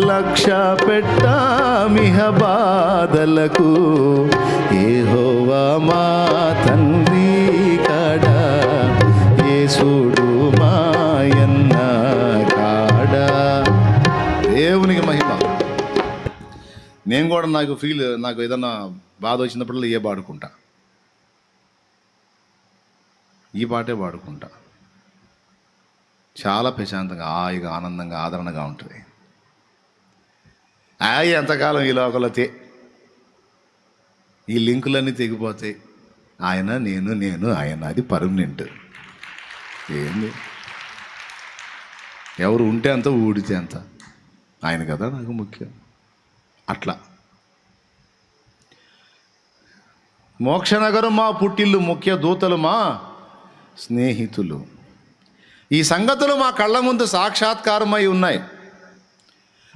లక్ష్య పెట్టామిహ బాధలకు, యెహోవా మా తండ్రి కాడా, యేసుడు మాయన్న కాడా. దేవునికి మహిమ. నేను కూడా నాకు ఏదన్నా బాధ వచ్చినప్పుడు ఏ పాడుకుంటా, ఈ పాటే పాడుకుంటా. చాలా ప్రశాంతంగా, హాయిగా, ఆనందంగా, ఆదరణగా ఉంటుంది. ఎంతకాలం ఈ లోకంలో ఈ లింకులన్నీ తెగిపోతాయి. ఆయన నేను ఆయన, అది పర్మనెంట్. ఏంది, ఎవరు ఉంటే అంత, ఊడితే అంత, ఆయన కదా నాకు ముఖ్యం. అట్లా మోక్షనగరం మా పుట్టిల్లు, ముఖ్య దూతలు మా స్నేహితులు. ఈ సంగతులు మా కళ్ళ ముందు సాక్షాత్కారమై ఉన్నాయి.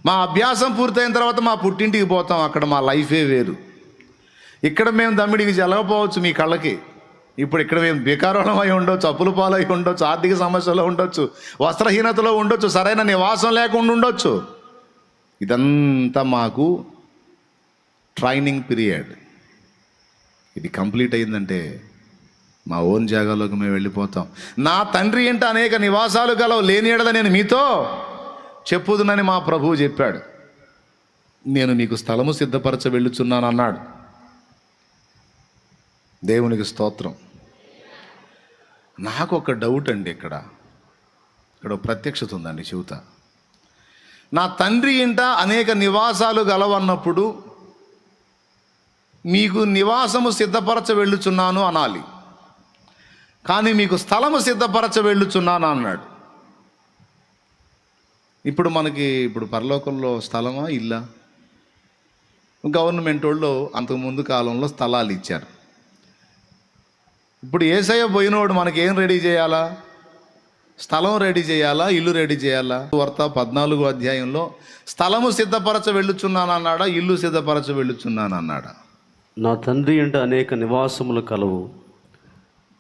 మా అభ్యాసం పూర్తయిన తర్వాత మా పుట్టింటికి పోతాం. అక్కడ మా లైఫే వేరు. ఇక్కడ మేము దమ్మిడికి జరగపోవచ్చు మీ కళ్ళకి. ఇప్పుడు ఇక్కడ మేము బేకారోళమై ఉండొచ్చు, అప్పుల పాలై ఉండొచ్చు, ఆర్థిక సమస్యలో ఉండొచ్చు, వస్త్రహీనతలో ఉండొచ్చు, సరైన నివాసం లేకుండా ఉండొచ్చు. ఇదంతా మాకు ట్రైనింగ్ పీరియడ్. ఇది కంప్లీట్ అయిందంటే మా ఓన్ జాగాలోకి మేము వెళ్ళిపోతాం. నా తండ్రి ఇంట అనేక నివాసాలు గలవు, లేని ఎడల నేను మీతో చెప్పుదునని మా ప్రభువు చెప్పాడు. నేను మీకు స్థలము సిద్ధపరచ వెళ్ళుచున్నాను అన్నాడు. దేవునికి స్తోత్రం. నాకు ఒక డౌట్ అండి, ఇక్కడ ప్రత్యక్షత ఉందండి చెబుత. నా తండ్రి ఇంట అనేక నివాసాలు గలవన్నప్పుడు మీకు నివాసము సిద్ధపరచ వెళ్ళుచున్నాను అనాలి, కానీ మీకు స్థలము సిద్ధపరచ వెళ్ళుచున్నాను అన్నాడు. ఇప్పుడు పరలోకంలో స్థలమా, ఇల్లా? గవర్నమెంట్ వాళ్ళు అంతకుముందు కాలంలో స్థలాలు ఇచ్చారు. ఇప్పుడు యేసయ్య పోయినోడు మనకి ఏం రెడీ చేయాలా? స్థలం రెడీ చేయాలా, ఇల్లు రెడీ చేయాలా? వార్త 14వ అధ్యాయంలో స్థలము సిద్ధపరచ వెళ్ళుచున్నాను అన్నాడా, ఇల్లు సిద్ధపరచ వెళ్ళుచున్నాను అన్నాడా? నా తండ్రి అంటే అనేక నివాసములు కలవు.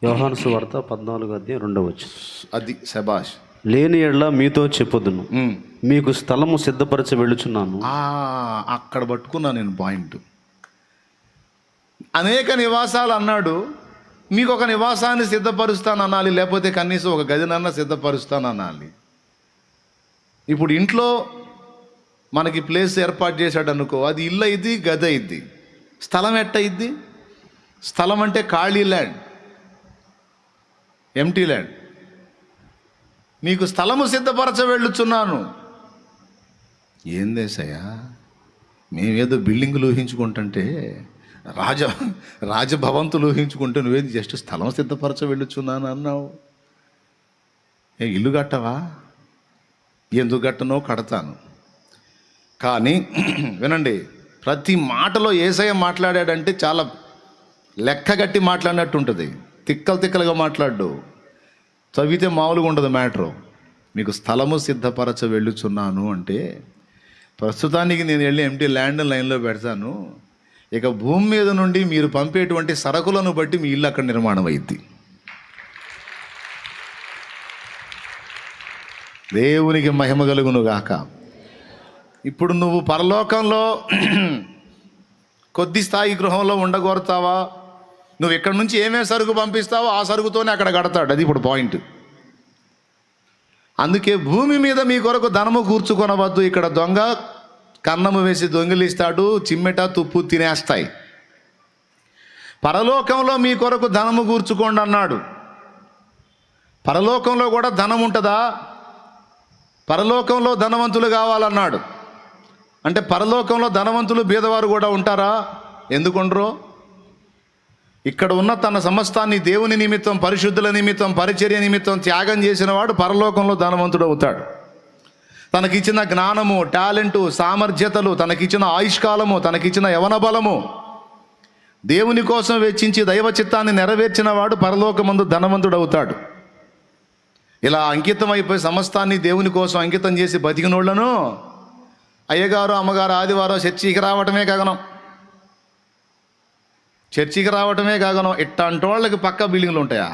యోహాను సువార్త 14వ అధ్యాయం 2వ వచనం. అది శబాష్. లేని ఎడల మీతో చెప్పుదును, మీకు స్థలము సిద్ధపరచ వెళ్ళుచున్నాను. అక్కడ పట్టుకున్నా నేను పాయింట్. అనేక నివాసాలు అన్నాడు, మీకు ఒక నివాసాన్ని సిద్ధపరుస్తాను అనాలి, లేకపోతే కనీసం ఒక గదినన్నా సిద్ధపరుస్తాను అనాలి. ఇప్పుడు ఇంట్లో మనకి ప్లేస్ ఏర్పాటు చేశాడు అనుకో, అది ఇల్లు అయింది, గది అయింది. స్థలం ఎట్ట అయింది? స్థలం అంటే ఖాళీ ల్యాండ్, ఎంటీ ల్యాండ్. మీకు స్థలము సిద్ధపరచ వెళ్ళుచున్నాను. ఏం దేశయ్యా, మేమేదో బిల్డింగులు ఊహించుకుంటుంటే, రాజభవంతులు ఊహించుకుంటే నువ్వేది జస్ట్ స్థలం సిద్ధపరచ వెళ్ళుచున్నాను అన్నావు. ఇల్లు కట్టవా? ఎందుకు కట్టనో కడతాను. కానీ వినండి, ప్రతి మాటలో యేసయ్య మాట్లాడాడంటే చాలా లెక్కగట్టి మాట్లాడినట్టు ఉంటుంది. తిక్కలుగా మాట్లాడు, చదివితే మామూలుగా ఉండదు మ్యాటరు. మీకు స్థలము సిద్ధపరచ వెళ్ళుచున్నాను అంటే ప్రస్తుతానికి నేను వెళ్ళి ఎంటీ ల్యాండ్ లైన్లో పెడతాను. ఇక భూమి మీద నుండి మీరు పంపేటువంటి సరకులను బట్టి మీ ఇల్లు అక్కడ నిర్మాణం అయింది. దేవునికి మహిమ కలుగును గాక. ఇప్పుడు నువ్వు పరలోకంలో కొద్ది స్థాయి గృహంలో ఉండగోరుతావా? నువ్వు ఇక్కడ నుంచి ఏమేమి సరుకు పంపిస్తావో ఆ సరుకుతోనే అక్కడ కడతాడు. అది ఇప్పుడు పాయింట్. అందుకే భూమి మీద మీ కొరకు ధనము కూర్చుకొనవద్దు. ఇక్కడ దొంగ కన్నము వేసి దొంగిలిస్తాడు, చిమ్మెట తుప్పు తినేస్తాయి. పరలోకంలో మీ కొరకు ధనము కూర్చుకోండి అన్నాడు. పరలోకంలో కూడా ధనం ఉంటుందా? పరలోకంలో ధనవంతులు కావాలన్నాడు. అంటే పరలోకంలో ధనవంతులు బీదవారు కూడా ఉంటారా? ఎందుకుండరు? ఇక్కడ ఉన్న తన సమస్తాన్ని దేవుని నిమిత్తం, పరిశుద్ధుల నిమిత్తం, పరిచర్య నిమిత్తం త్యాగం చేసిన వాడు పరలోకంలో ధనవంతుడు అవుతాడు. తనకిచ్చిన జ్ఞానము, టాలెంటు, సామర్థ్యతలు, తనకిచ్చిన ఆయుష్కాలము, తనకిచ్చిన యవన బలము దేవుని కోసం వెచ్చించి దైవ చిత్తాన్ని నెరవేర్చిన వాడు పరలోకమందు ధనవంతుడు అవుతాడు. ఇలా అంకితం అయిపోయి సమస్తాన్ని దేవుని కోసం అంకితం చేసి బతికినోళ్లను అయ్యగారు, అమ్మగారు ఆదివారం చర్చికి రావటమే గగనం. చర్చికి రావటమే గగనం. ఇట్లాంటి వాళ్ళకి పక్క బిల్డింగ్లు ఉంటాయా?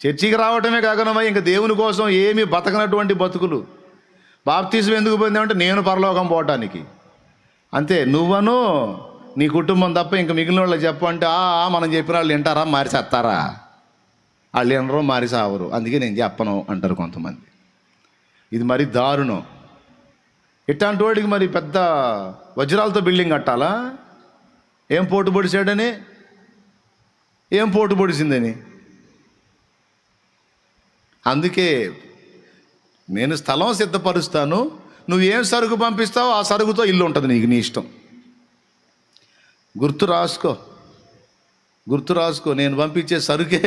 చర్చికి రావటమే గగనమై ఇంకా దేవుని కోసం ఏమీ బతకనటువంటి బతుకులు, బాప్తీసం ఎందుకు పొందామంటే నేను పరలోకం పోవటానికి. అంతే. నువ్వను నీ కుటుంబం తప్ప ఇంకా మిగిలిన వాళ్ళకి చెప్పంటే మనం చెప్పిన వాళ్ళు వింటారా, మారిసేస్తారా? వాళ్ళు వినరు, మారిసావరు. అందుకే నేను చెప్పను అంటారు కొంతమంది. ఇది మరి దారుణం. ఇట్లాంటి వాడికి మరి పెద్ద వజ్రాలతో బిల్డింగ్ కట్టాలా? ఏం పోటు పొడిచాడని, ఏం పోటు పొడిచిందని. అందుకే నేను స్థలం సిద్ధపరుస్తాను, నువ్వేం సరుకు పంపిస్తావో ఆ సరుకుతో ఇల్లు ఉంటుంది నీకు, నీ ఇష్టం. గుర్తు రాసుకో. నేను పంపించే సరుకే,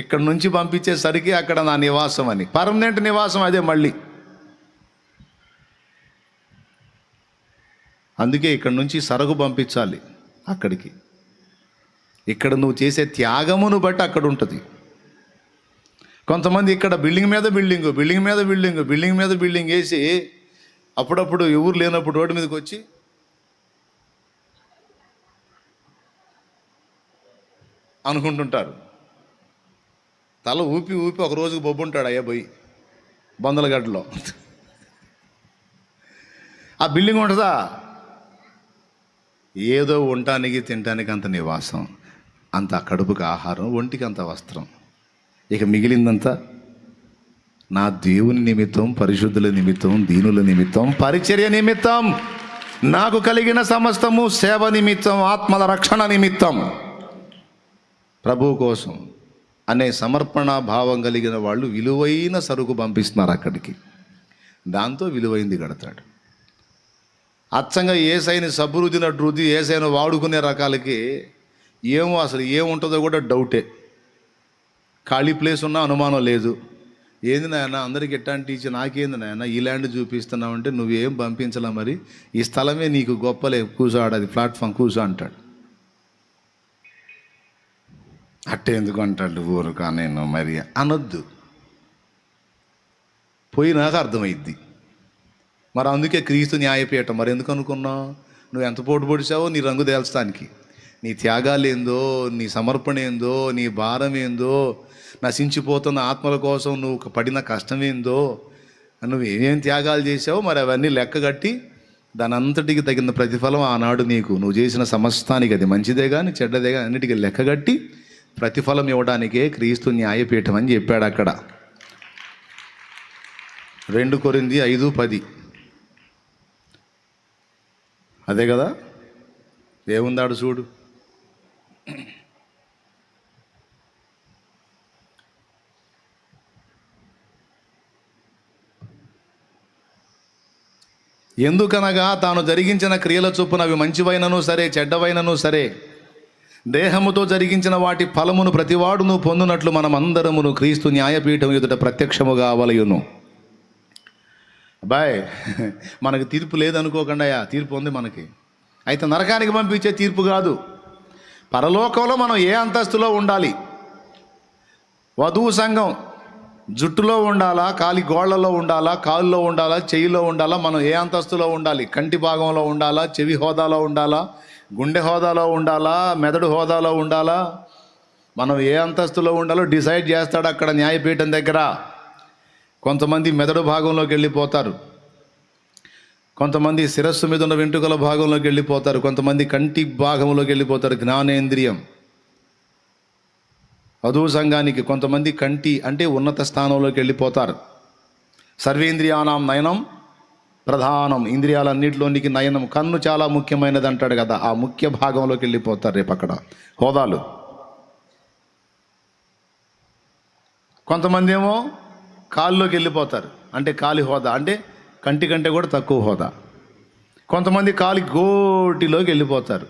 ఇక్కడ నుంచి పంపించే సరుకే అక్కడ నా నివాసం అని. పర్మనెంట్ నివాసం అదే మళ్ళీ. అందుకే ఇక్కడ నుంచి సరుకు పంపించాలి అక్కడికి. ఇక్కడ నువ్వు చేసే త్యాగమును బట్టి అక్కడ ఉంటుంది. కొంతమంది ఇక్కడ బిల్డింగ్ మీద బిల్డింగ్ వేసి అప్పుడప్పుడు ఎవరు లేనప్పుడు రోడ్డు మీదకి వచ్చి అనుకుంటుంటారు. తల ఊపి ఒక రోజుకు బొబ్బుంటాడు అయ్యా పోయి బొందలగడ్డలో. ఆ బిల్డింగ్ ఉంటుందా? ఏదో ఉండటానికి తినటానికి అంత నివాసం, అంత కడుపుకి ఆహారం, ఒంటికి అంత వస్త్రం. ఇక మిగిలిందంతా నా దేవుని నిమిత్తం, పరిశుద్ధుల నిమిత్తం, దీనుల నిమిత్తం, పరిచర్య నిమిత్తం, నాకు కలిగిన సమస్తము సేవ నిమిత్తం, ఆత్మల రక్షణ నిమిత్తం, ప్రభువు కోసం అనే సమర్పణ భావం కలిగిన వాళ్ళు విలువైన సరుకు పంపిస్తున్నారు అక్కడికి. దాంతో విలువైంది కడతాడు. అచ్చంగా ఏసైని సబ్బురుదినట్టు రుద్ది ఏసైని వాడుకునే రకాలకి ఏమో అసలు ఏముంటుందో కూడా డౌటే. ఖాళీ ప్లేస్ ఉన్నా అనుమానం లేదు. ఏంది నాయన అందరికి ఎట్టాంటి ఇచ్చి నాకేంది నాయన ఈ ల్యాండ్ చూపిస్తున్నావంటే నువ్వేం పంపించలే, మరి ఈ స్థలమే నీకు గొప్పలే, కూర్చో ఆడది ప్లాట్ఫామ్ కూర్చో అంటాడు. అట్టే ఎందుకు అంటాడు ఊరుకా, నేను మరి అనొద్దు, పోయినాక అర్థమైద్ది. మరి అందుకే క్రీస్తు న్యాయపీఠం. మరి ఎందుకు అనుకున్నావు? నువ్వు ఎంత పోటు పొడిచావో నీ రంగు తేల్చడానికి, నీ త్యాగాలు ఏందో, నీ సమర్పణ ఏందో, నీ భారం ఏందో, నశించిపోతున్న ఆత్మల కోసం నువ్వు పడిన కష్టం ఏందో, నువ్వు ఏమేం త్యాగాలు చేసావో మరి అవన్నీ లెక్కగట్టి దాని అంతటికి తగిన ప్రతిఫలం ఆనాడు నువ్వు చేసిన సమస్తానికి, అది మంచిదే కానీ చెడ్డదే కానీ అన్నిటికీ లెక్కగట్టి ప్రతిఫలం ఇవ్వడానికే క్రీస్తు న్యాయపీఠం అని చెప్పాడు అక్కడ. 2 కొరింథీ 5:10 అదే కదా. ఏముందాడు చూడు. ఎందుకనగా తాను జరిగించిన క్రియల చొప్పున అవి మంచివైనను సరే చెడ్డవైనను సరే దేహముతో జరిగించిన వాటి ఫలమును ప్రతివాడును పొందునట్లు మనమందరమును క్రీస్తు న్యాయపీఠం ఎదుట ప్రత్యక్షముగా వలయును. బాయ్, మనకు తీర్పు లేదనుకోకుండా, తీర్పు ఉంది మనకి. అయితే నరకానికి పంపించే తీర్పు కాదు. పరలోకంలో మనం ఏ అంతస్తులో ఉండాలి? వధువు సంఘం జుట్టులో ఉండాలా, కాలి గోళ్లలో ఉండాలా, కాలులో ఉండాలా, చెయ్యిలో ఉండాలా? మనం ఏ అంతస్తులో ఉండాలి? కంటి భాగంలో ఉండాలా, చెవి హోదాలో ఉండాలా, గుండె హోదాలో ఉండాలా, మెదడు హోదాలో ఉండాలా? మనం ఏ అంతస్తులో ఉండాలో డిసైడ్ చేస్తాడు అక్కడ న్యాయపీఠం దగ్గర. కొంతమంది మెదడు భాగంలోకి వెళ్ళిపోతారు, కొంతమంది శిరస్సు మీద ఉన్న వెంట్రుకల భాగంలోకి వెళ్ళిపోతారు, కొంతమంది కంటి భాగంలోకి వెళ్ళిపోతారు, జ్ఞానేంద్రియం. వధువు సంఘానికి కొంతమంది కంటి అంటే ఉన్నత స్థానంలోకి వెళ్ళిపోతారు. సర్వేంద్రియానాం నయనం ప్రధానం, ఇంద్రియాలన్నింటిలోనికి నయనం, కన్ను చాలా ముఖ్యమైనది అంటాడు కదా, ఆ ముఖ్య భాగంలోకి వెళ్ళిపోతారు రేపు అక్కడ హోదాలు. కొంతమంది ఏమో కాలులోకి వెళ్ళిపోతారు, అంటే కాలి హోదా, అంటే కంటి కంటే కూడా తక్కువ హోదా. కొంతమంది కాలి గోటిలోకి వెళ్ళిపోతారు.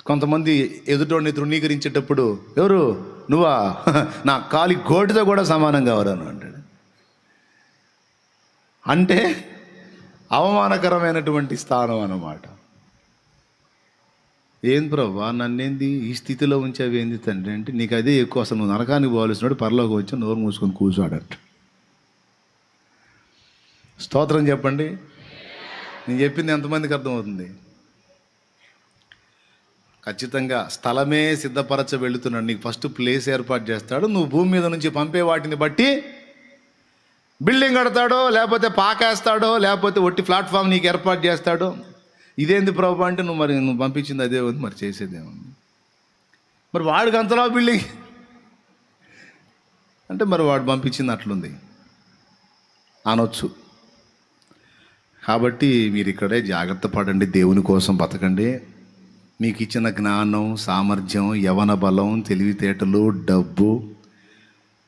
కొంతమంది ఎదుటోడిని తృణీకరించేటప్పుడు, ఎవరు నువ్వా, నా కాలి గోటితో కూడా సమానంగా ఎవరను అంటాడు. అంటే అవమానకరమైనటువంటి స్థానం అన్నమాట. ఏం ప్రభా నన్నేంది ఈ స్థితిలో ఉంచేవి ఏంది తండ్రి అంటే, నీకు అదే ఎక్కువ, అసలు నువ్వు నరకానికి పోవాల్సినాడు, పరలోకి వచ్చి నోరు మూసుకొని కూర్చోడట. స్తోత్రం చెప్పండి. నేను చెప్పింది ఎంతమందికి అర్థమవుతుంది? ఖచ్చితంగా స్థలమే సిద్ధపరచ వెళుతున్నాడు. నీకు ఫస్ట్ ప్లేస్ ఏర్పాటు చేస్తాడు. నువ్వు భూమి మీద నుంచి పంపే వాటిని బట్టి బిల్డింగ్ కడతాడో, లేకపోతే పాకేస్తాడో, లేకపోతే ఒట్టి ప్లాట్ఫామ్ నీకు ఏర్పాటు చేస్తాడో. ఇదేంది ప్రభు అంటే, నువ్వు పంపించింది అదే ఉంది, మరి చేసేదేముంది. మరి వాడికి అంతలా బిల్డింగ్ అంటే మరి వాడు పంపించింది అట్లుంది అనొచ్చు. కాబట్టి మీరు ఇక్కడే జాగ్రత్త పడండి, దేవుని కోసం బతకండి. మీకు ఇచ్చిన జ్ఞానం, సామర్థ్యం, యవన బలం, తెలివితేటలు, డబ్బు,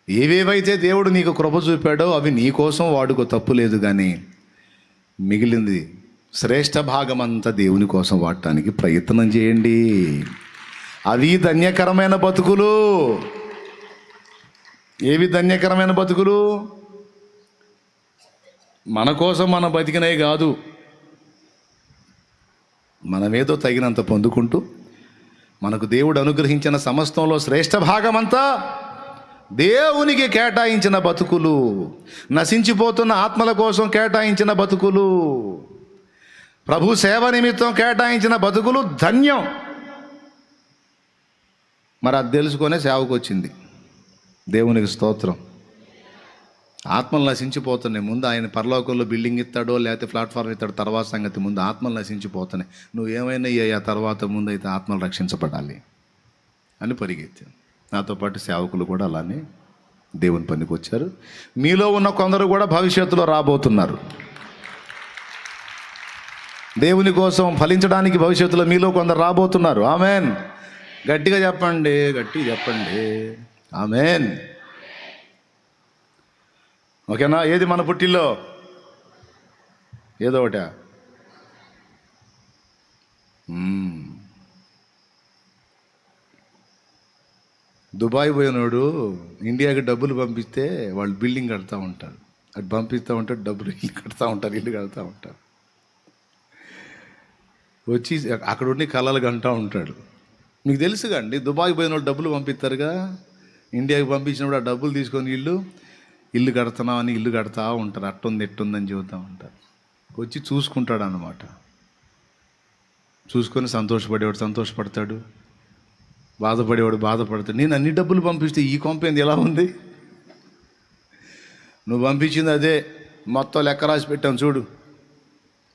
ఏవేవైతే దేవుడు నీకు కృప చూపాడో అవి నీ కోసం వాడుకో, తప్పు లేదు. కానీ మిగిలింది శ్రేష్ఠ భాగం అంతా దేవుని కోసం వాడటానికి ప్రయత్నం చేయండి. అవి ధన్యకరమైన బతుకులు. ఏవి ధన్యకరమైన బతుకులు? మన కోసం మనం బతికినవి కాదు, మనమేదో తగినంత పొందుకుంటూ మనకు దేవుడు అనుగ్రహించిన సమస్తంలో శ్రేష్ఠ భాగమంతా దేవునికి కేటాయించిన బతుకులు, నశించిపోతున్న ఆత్మల కోసం కేటాయించిన బతుకులు, ప్రభు సేవ నిమిత్తం కేటాయించిన బతుకులు ధన్యం. మరి అది తెలుసుకొనే సేవకు వచ్చింది. దేవునికి స్తోత్రం. ఆత్మలు నశించిపోతున్నాయి. ముందు ఆయన పరలోకంలో బిల్డింగ్ ఇస్తాడో లేకపోతే ప్లాట్ఫామ్ ఇస్తాడో తర్వాత సంగతి. ముందు ఆత్మలు నశించిపోతున్నాయి. నువ్వేమైనా ఆ తర్వాత ముందు అయితే ఆత్మలు రక్షించబడాలి అని పరిగెత్తాను. నాతో పాటు సేవకులు కూడా అలానే దేవుని పనికి వచ్చారు. మీలో ఉన్న కొందరు కూడా భవిష్యత్తులో రాబోతున్నారు. దేవుని కోసం ఫలించడానికి భవిష్యత్తులో మీలో కొందరు రాబోతున్నారు. ఆమెన్. గట్టిగా చెప్పండి, గట్టిగా చెప్పండి. ఆమెన్. ఓకేనా? ఏది మన పుట్టిల్లో? ఏదో ఒకట. దుబాయ్ పోయినోడు ఇండియాకి డబ్బులు పంపిస్తే వాళ్ళు బిల్డింగ్ కడతా ఉంటారు. అటు పంపిస్తూ ఉంటారు, డబ్బులు ఇల్లు కడతా ఉంటారు, ఇల్లు కడతా ఉంటారు. వచ్చి అక్కడ ఉండి కళలు కంటూ ఉంటాడు. మీకు తెలుసుగా అండి, దుబాయ్ పోయిన వాళ్ళు డబ్బులు పంపిస్తారుగా. ఇండియాకి పంపించినప్పుడు ఆ డబ్బులు తీసుకొని ఇల్లు కడుతున్నామని ఇల్లు కడతా ఉంటారు. అట్టుంది ఎట్టుందని చెబుతూ ఉంటారు. వచ్చి చూసుకుంటాడు అన్నమాట. చూసుకొని సంతోషపడేవాడు సంతోషపడతాడు, బాధపడేవాడు బాధపడతాడు. నేను అన్ని డబ్బులు పంపిస్తే ఈ కొంపేంది ఎలా ఉంది? నువ్వు పంపించింది అదే, మొత్తం లెక్క రాసి పెట్టాను చూడు.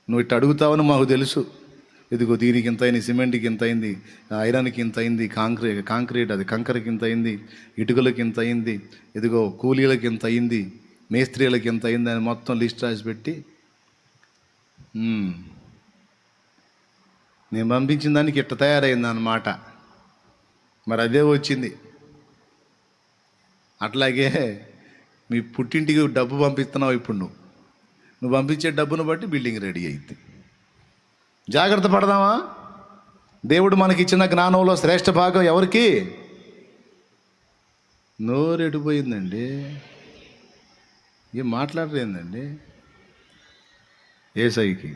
నువ్వు ఇట్టు అడుగుతావని మాకు తెలుసు. ఇదిగో దీనికి ఇంత అయింది, సిమెంట్కి ఇంత అయింది, ఐరన్కి ఇంత అయింది, కాంక్రీట్ అది కంకరకి ఇంత అయింది, ఇటుకలకి ఇంత అయింది, ఇదిగో కూలీలకి ఇంత అయింది, మేస్త్రీలకి ఇంత అయింది అని మొత్తం లిస్ట్ రాసి పెట్టి నేను పంపించిన దానికి ఇట్ట తయారైంది అన్నమాట. మరి అదే వచ్చింది. అట్లాగే మీ పుట్టింటికి డబ్బు పంపిస్తున్నావు. ఇప్పుడు నువ్వు పంపించే డబ్బును బట్టి బిల్డింగ్ రెడీ అయింది. జాగ్రత్త పడదామా? దేవుడు మనకిచ్చిన జ్ఞానంలో శ్రేష్ఠ భాగం ఎవరికి? నోరెడిపోయిందండి, ఏం మాట్లాడలేదండి. యేసయ్యకి,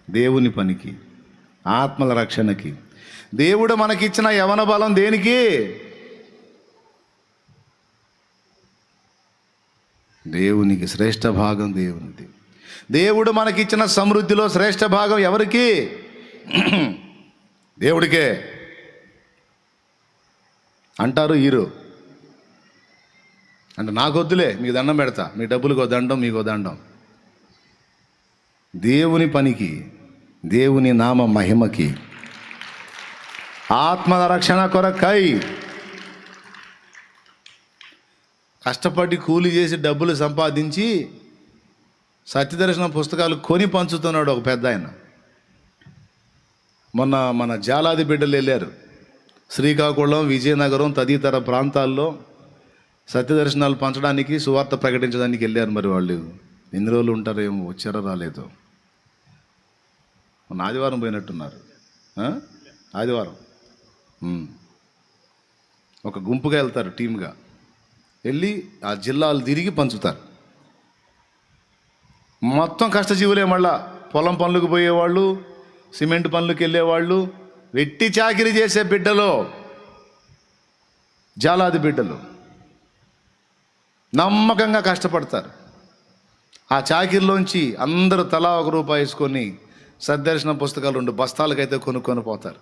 దేవుని పనికి, ఆత్మల రక్షణకి దేవుడు మనకిచ్చిన యవన బలం దేనికి? దేవునికి. శ్రేష్ఠ భాగం దేవునిది. దేవుడు మనకిచ్చిన సమృద్ధిలో శ్రేష్ఠ భాగం ఎవరికి? దేవుడికే అంటారు హీరో. అంటే నాకొద్దులే, మీకు దండం పెడతా, మీ డబ్బులకో దండం, మీకో దండం. దేవుని పనికి, దేవుని నామ మహిమకి, ఆత్మల రక్షణ కొరకై కష్టపడి కూలి చేసి డబ్బులు సంపాదించి సత్యదర్శనం పుస్తకాలు కొని పంచుతున్నాడు ఒక పెద్ద ఆయన. మొన్న మన జాలాది బిడ్డలు వెళ్ళారు. శ్రీకాకుళం, విజయనగరం తదితర ప్రాంతాల్లో సత్యదర్శనాలు పంచడానికి, సువార్త ప్రకటించడానికి వెళ్ళారు. మరి వాళ్ళు ఎన్ని రోజులు ఉంటారేమో, వచ్చారో రాలేదు. మొన్న ఆదివారం పోయినట్టున్నారు. ఆదివారం ఒక గుంపుగా వెళ్తారు, టీమ్గా వెళ్ళి ఆ జిల్లాలు తిరిగి పంచుతారు. మొత్తం కష్టజీవులే. మళ్ళా పొలం పనులకు పోయేవాళ్ళు, సిమెంట్ పనులకు వెళ్ళేవాళ్ళు, వెట్టి చాకిరీ చేసే బిడ్డలు, జాలాది బిడ్డలు నమ్మకంగా కష్టపడతారు. ఆ చాకిరిలోంచి అందరూ తలా ₹1 వేసుకొని సద్దర్శన పుస్తకాలు 2 బస్తాలకైతే కొనుక్కొని పోతారు.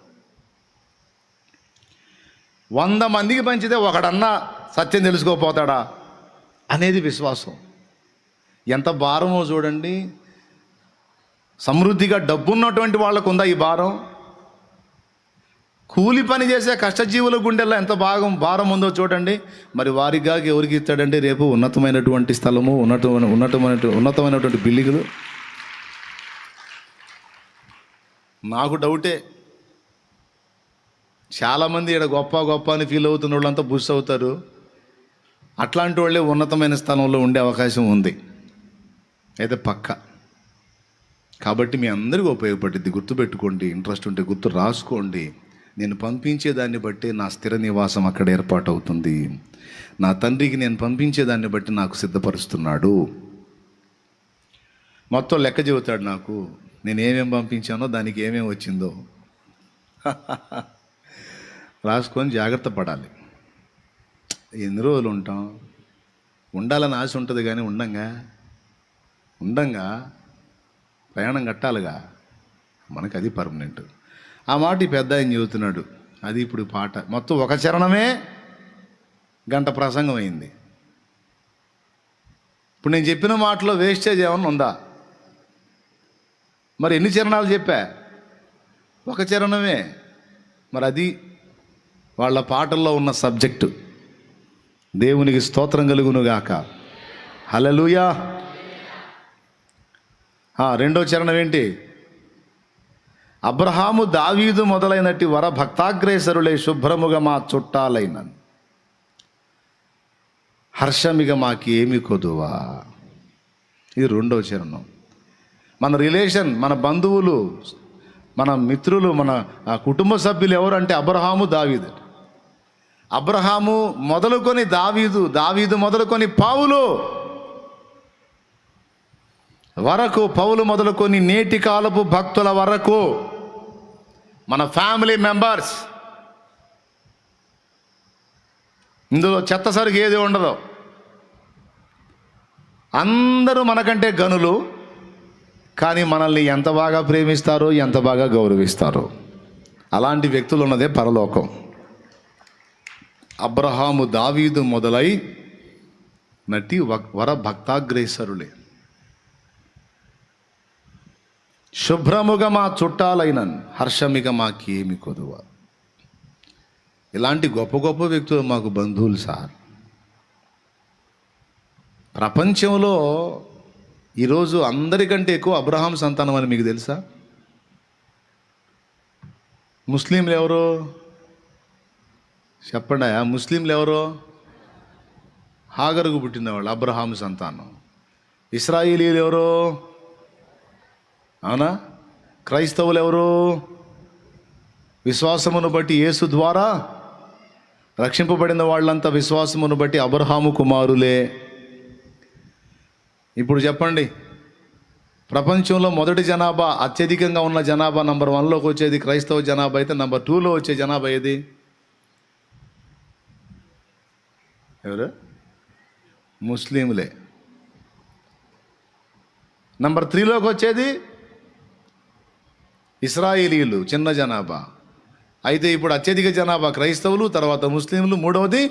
100 మందికి పంచితే ఒకడన్నా సత్యం తెలుసుకోపోతాడా అనేది విశ్వాసం. ఎంత భారమో చూడండి. సమృద్ధిగా డబ్బున్నటువంటి వాళ్ళకు ఉందా ఈ భారం? కూలి పని చేసే కష్టజీవుల గుండెల్లో ఎంత భారం ఉందో చూడండి. మరి వారిగా ఎవరికి ఇస్తాడండి రేపు ఉన్నతమైనటువంటి స్థలము, ఉన్నతమైనటువంటి బిల్డింగులు? నాకు డౌటే. చాలామంది ఇక్కడ గొప్ప అని ఫీల్ అవుతున్న వాళ్ళంతా బుష్ అవుతారు. అట్లాంటి వాళ్ళే ఉన్నతమైన స్థలంలో ఉండే అవకాశం ఉంది, అయితే పక్క. కాబట్టి మీ అందరికీ ఉపయోగపడుద్ది. గుర్తుపెట్టుకోండి, ఇంట్రెస్ట్ ఉంటే గుర్తు రాసుకోండి. నేను పంపించేదాన్ని బట్టి నా స్థిర నివాసం అక్కడ ఏర్పాటు అవుతుంది. నా తండ్రికి నేను పంపించేదాన్ని బట్టి నాకు సిద్ధపరుస్తున్నాడు. మొత్తం లెక్క చెబుతాడు నాకు. నేను ఏమేం పంపించానో దానికి ఏమేమి వచ్చిందో రాసుకొని జాగ్రత్త పడాలి. ఎన్ని రోజులు ఉంటాం? ఉండాలని ఆశ ఉంటుంది కానీ ఉండంగా ప్రయాణం కట్టాలిగా. మనకు అది పర్మనెంట్. ఆ మాట ఈ పెద్ద ఆయన చెబుతున్నాడు. అది ఇప్పుడు పాట మొత్తం ఒక చరణమే గంట ప్రసంగం అయింది. ఇప్పుడు నేను చెప్పిన మాటలో వేస్టేజ్ ఏమన్నా ఉందా? మరి ఎన్ని చరణాలు చెప్పా? ఒక చరణమే. మరి అది వాళ్ళ పాటల్లో ఉన్న సబ్జెక్టు. దేవునికి స్తోత్రం కలుగునుగాక. హల్లెలూయా. రెండో చరణం ఏంటి? అబ్రహాము దావీదు మొదలైనట్టి వర భక్తాగ్రేసరులే శుభ్రముగా మా చుట్టాలైన హర్షమిగా మాకేమి కొదువా. ఇది రెండో చరణం. మన రిలేషన్, మన బంధువులు, మన మిత్రులు, మన కుటుంబ సభ్యులు ఎవరు అంటే అబ్రహాము దావీదు. అబ్రహాము మొదలుకొని దావీదు, దావీదు మొదలుకొని పౌలు వరకు, పౌలు మొదలుకొని నేటి కాలపు భక్తుల వరకు మన ఫ్యామిలీ మెంబర్స్. ఇందులో చెత్త సరుకు ఏది ఉండదు. అందరూ మనకంటే గనులు, కానీ మనల్ని ఎంత బాగా ప్రేమిస్తారో, ఎంత బాగా గౌరవిస్తారో అలాంటి వ్యక్తులు ఉన్నదే పరలోకం. అబ్రహాము దావీదు మొదలై నటి వర భక్తాగ్రేసరులే శుభ్రముగా మా చుట్టాలైనన్ హర్షమిక మాకేమి కొదువ. ఇలాంటి గొప్ప గొప్ప వ్యక్తులు మాకు బంధువులు సార్. ప్రపంచంలో ఈరోజు అందరికంటే ఎక్కువ అబ్రహాం సంతానం అని మీకు తెలుసా? ముస్లింలు ఎవరు చెప్పండి? ముస్లింలు ఎవరు? హాగరుకు పుట్టినవాళ్ళు అబ్రహాం సంతానం. ఇశ్రాయేలీలు ఎవరు? అవునా? క్రైస్తవులు ఎవరు? విశ్వాసమును బట్టి యేసు ద్వారా రక్షింపబడిన వాళ్ళంతా విశ్వాసమును బట్టి అబ్రహాము కుమారులే. ఇప్పుడు చెప్పండి, ప్రపంచంలో మొదటి జనాభా అత్యధికంగా ఉన్న జనాభా నంబర్ 1లోకి వచ్చేది క్రైస్తవ జనాభా అయితే, నంబర్ 2లో వచ్చే జనాభా ఏది? ఎవరు? ముస్లింలే. నంబర్ 3లోకి వచ్చేది ఇశ్రాయేలీలు, చిన్న జనాభా. అయితే ఇప్పుడు అత్యధిక జనాభా క్రైస్తవులు, తర్వాత ముస్లింలు, మూడవది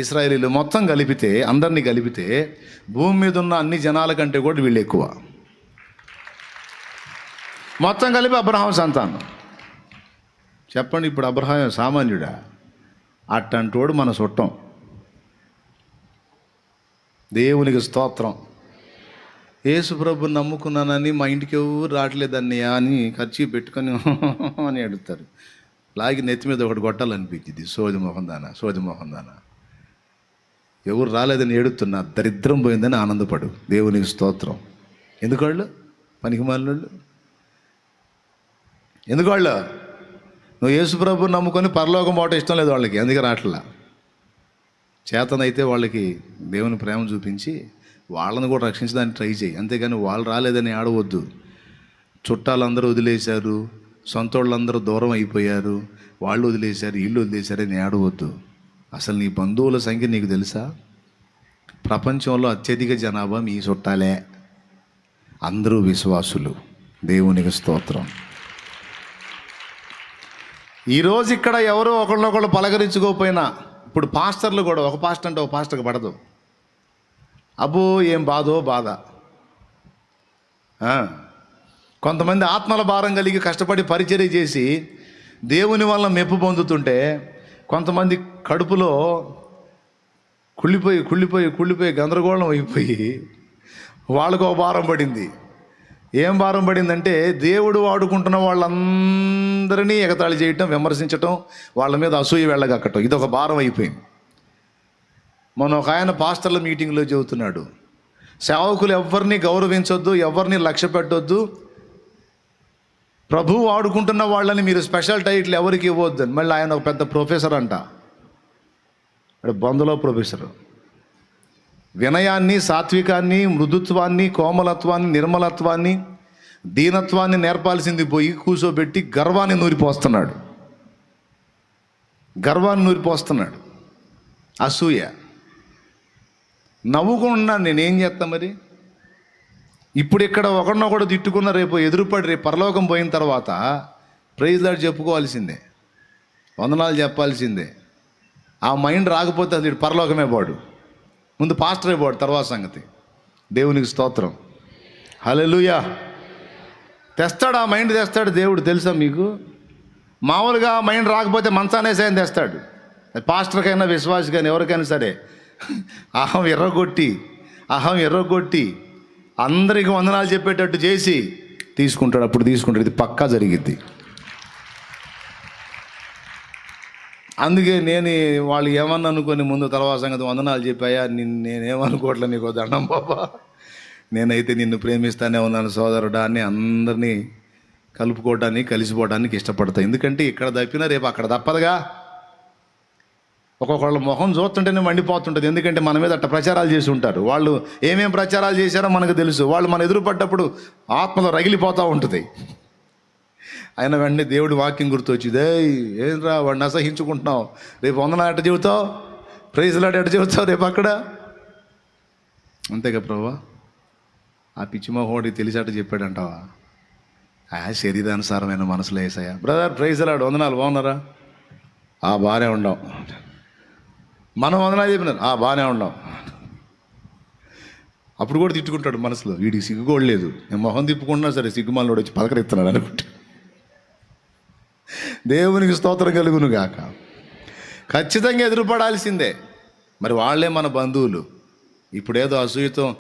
ఇశ్రాయేలీలు. మొత్తం కలిపితే, అందరినీ కలిపితే భూమి మీద ఉన్న అన్ని జనాల కంటే కూడా వీళ్ళు ఎక్కువ. మొత్తం కలిపి అబ్రహాం సంతానం. చెప్పండి, ఇప్పుడు అబ్రహాం సామాన్యుడా? అట్టంటోడు మన చుట్టం. దేవునికి స్తోత్రం. యేసు ప్రభుని నమ్ముకున్నానని మా ఇంటికి ఎవరు రావట్లేదన్నయ్యా అని ఖర్చు పెట్టుకొని అని అడుగుతారు. లాగి నెత్తి మీద ఒకటి కొట్టాలనిపించింది. సోది మొహం దానా. ఎవరు రాలేదని ఏడుతున్నా, దరిద్రం పోయిందని ఆనందపడు. దేవునికి స్తోత్రం. ఎందుకోళ్ళు పనికి మాలినోళ్ళు? ఎందుకోళ్ళు? నువ్వు యేసు ప్రభుని నమ్ముకొని పరలోకం పోవటం ఇష్టం లేదు వాళ్ళకి, అందుకే రావట్లా. చేతనైతే వాళ్ళకి దేవుని ప్రేమ చూపించి వాళ్ళని కూడా రక్షించడానికి ట్రై చేయి. అంతేగాని వాళ్ళు రాలేదని ఆడవద్దు. చుట్టాలందరూ వదిలేశారు, సొంత వాళ్ళందరూ దూరం అయిపోయారు, వాళ్ళు వదిలేశారు, వీళ్ళు వదిలేశారని ఆడవద్దు. అసలు నీ బంధువుల సంఖ్య నీకు తెలుసా? ప్రపంచంలో అత్యధిక జనాభా మీ చుట్టాలే. అందరూ విశ్వాసులు. దేవునికి స్తోత్రం. ఈరోజు ఇక్కడ ఎవరో ఒకళ్ళొకళ్ళు పలకరించుకోకపోయినా, ఇప్పుడు పాస్టర్లు కూడా, ఒక పాస్టర్ అంటే ఒక పాస్టర్కి పడదు. అబ్బో ఏం బాధ. కొంతమంది ఆత్మల భారం కలిగి కష్టపడి పరిచర్య చేసి దేవుని వల్ల మెప్పు పొందుతుంటే కొంతమంది కడుపులో కుళ్ళిపోయి గందరగోళం అయిపోయి వాళ్ళకు ఒక భారం పడింది. ఏం భారం పడిందంటే దేవుడు వాడుకుంటున్న వాళ్ళందరినీ ఎగతాళి చేయటం, విమర్శించటం, వాళ్ళ మీద అసూయ వెళ్ళగక్కటం, ఇదొక భారం అయిపోయింది. మొన్న ఒక ఆయన పాస్టర్ల మీటింగ్లో చెబుతున్నాడు, సేవకులు ఎవరిని గౌరవించొద్దు, ఎవరిని లక్ష్య పెట్టొద్దు, ప్రభువు వాడుకుంటున్న వాళ్ళని మీరు స్పెషల్ టైటిల్ ఎవరికి ఇవ్వద్దు అని. మళ్ళీ ఆయన ఒక పెద్ద ప్రొఫెసర్ అంట, బొందలో ప్రొఫెసరు. వినయాన్ని, సాత్వికాన్ని, మృదుత్వాన్ని, కోమలత్వాన్ని, నిర్మలత్వాన్ని, దీనత్వాన్ని నేర్పాల్సింది పోయి కూర్చోబెట్టి గర్వాన్ని నూరిపోస్తున్నాడు. అసూయ. నవ్వుకుండా నేనేం చేస్తా మరి? ఇప్పుడు ఇక్కడ ఒకరినొకడు తిట్టుకున్న రేపు ఎదురుపడి రేపు పరలోకం పోయిన తర్వాత ప్రైజ్ లార్డ్ చెప్పుకోవాల్సిందే, వందనాలు చెప్పాల్సిందే. ఆ మైండ్ రాకపోతే అది పరలోకమే పోడు, ముందు పాస్టరే పోడు, తర్వాత సంగతి. దేవునికి స్తోత్రం, హల్లెలూయా. తెస్తాడు, ఆ మైండ్ తెస్తాడు దేవుడు, తెలుసా మీకు? మామూలుగా మైండ్ రాకపోతే మంచానేసాయని తెస్తాడు. పాస్టర్కైనా విశ్వాసికైనా ఎవరికైనా సరే అహం ఎర్రగొట్టి అందరికి వందనాలు చెప్పేటట్టు చేసి తీసుకుంటాడు. అప్పుడు తీసుకుంటాడు. ఇది పక్కా జరిగిద్ది. అందుకే నేను వాళ్ళు ఏమన్నా అనుకొని ముందు తర్వాత సంగతి వందనాలు చెప్పాయా, నేనేమనుకోవట్లే, నీకు దండం బాబా, నేనైతే నిన్ను ప్రేమిస్తానే ఉన్నాను సోదరుడా అని అందరినీ కలుపుకోవడానికి, కలిసిపోవడానికి ఇష్టపడతాయి. ఎందుకంటే ఇక్కడ తప్పినా రేపు అక్కడ తప్పదుగా. ఒక్కొక్కళ్ళ మొహం చూస్తుంటేనే మండిపోతుంటుంది. ఎందుకంటే మన మీద అట్ట ప్రచారాలు చేసి ఉంటారు. వాళ్ళు ఏమేం ప్రచారాలు చేశారో మనకు తెలుసు. వాళ్ళు మన ఎదురుపడ్డప్పుడు ఆత్మలో రగిలిపోతూ ఉంటుంది. ఆయన వెంటనే దేవుడి వాక్యం గుర్తొచ్చింది, ఏంట్రా వాడిని అసహించుకుంటున్నావు, రేపు వందనా ఎట్ట చెబుతావు, ప్రైజ్ లార్డ్ ఎట్ట చెబుతావు రేపు అక్కడ. అంతేగా ప్రభా, ఆ పిచ్చిమోహోడి తెలిసేట చెప్పాడంటావా? శరీరానుసారమైన మనసులో వేసాయా బ్రదర్, ప్రైజ్ లార్డ్, వందనాలు, బాగున్నారా? బాగానే ఉండం. మనం వందనాలు చెప్పినారు, బాగానే ఉండం. అప్పుడు కూడా తిట్టుకుంటాడు మనసులో, వీడికి సిగ్గుకోడలేదు, నేను మొహం తిప్పుకుంటున్నా సరే సిగ్గుమాలోడు వచ్చి పలకరిస్తున్నాడు అనుకుంటే. దేవునికి స్తోత్రం కలుగును గాక. ఖచ్చితంగా ఎదురుపడాల్సిందే. మరి వాళ్ళే మన బంధువులు. ఇప్పుడేదో అసూయతో